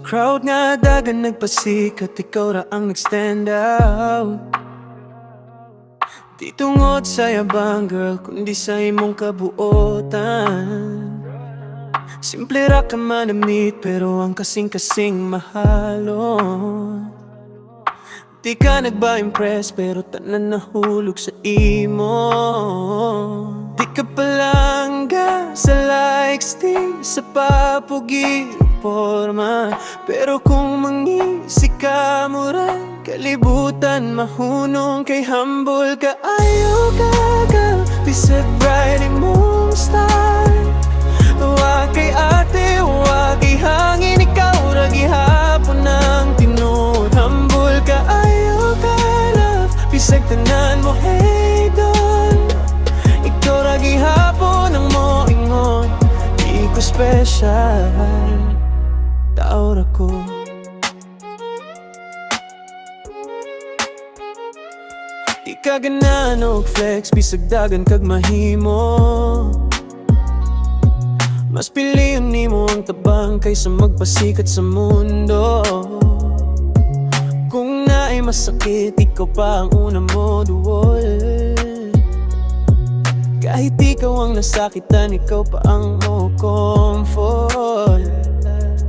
crowd nga dagan nagpasikat, ikaw ra ang nag-stand out. Di tungod sa yabang girl, kundi sa imong kabuotan. Simple ra ka manamit, pero ang kasing-kasing mahalon. Di ka nagba-impress, pero tanan nahulog sa imo. Di ka palangga sa likes, di sa papugi forma. Pero kung mangisi ka mo rin, kalibutan mahunong kay humble ka. Ayaw ka ka, bisag bright imong style. Wa kay ate, wa kay hangin, ikaw ra gihapon ng tinud. Humble ka, ayaw ka love, bisag tanan mo hate on. Ikaw ra gihapon ang moingon, di ko special, tao ra ko. Di ka ganahan og flex, bisag dagan kag mahimo. Mas piliyon nimo ang tabang kaysa magpasikat sa mundo. Kung naay masakit, ikaw pa ang una mo duwol. Kahit ikaw ang nasakitan, ikaw pa ang mo comfort.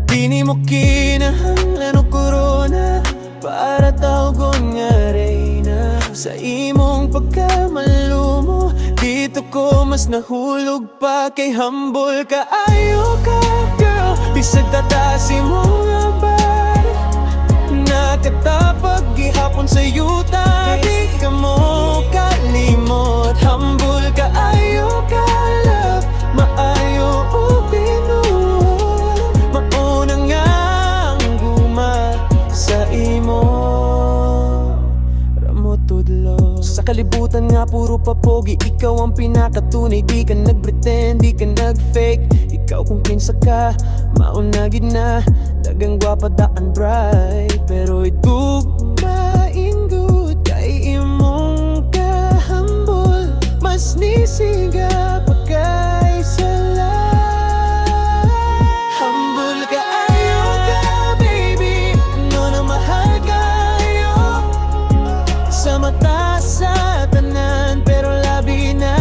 Di ni mo kinahanglan o corona para tawgon nga reyna. Sa imong pagkamalumo, dito ko mas nahulog pa kay humble ka. Ayaw ka girl, bisag tatasi mo nga ba? Nakatapag gihapon sa yuta, di ka mo kalimot. Humble ka, ayaw ka love, maayo o pinuod. Mauna nga ang guma sa imo, ramo tudlo. Sa kalibutan nga puro papogi, ikaw ang pinakatunay. Di ka nag-pretend, di ka nag-fake. Ikaw kung kinsa ka, maunagid na. Dagang gwapa daan bright, pero itugmain good kay imong ka-humble. Mas nisiga pa kaysa lahat. Humble ka, ayaw ka baby, ano na mahal kayo. Sa mata sa tanan, pero labi na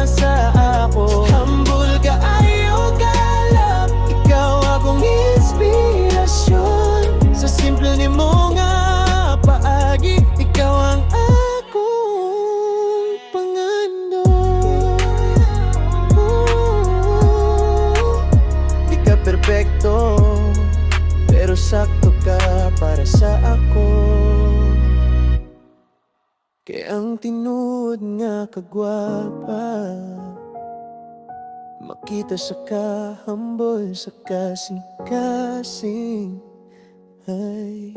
sa ako. Humble ka, ayaw ka love, ikaw akong inspirasyon. Sa simple ni mo nga paagi, ikaw ang akong pangandon. Di ka perpekto, pero sakto ka para sa ako. Kaya ang tinuod nga kagwapa, makita sa ka-humble, sa kasing-kasing ay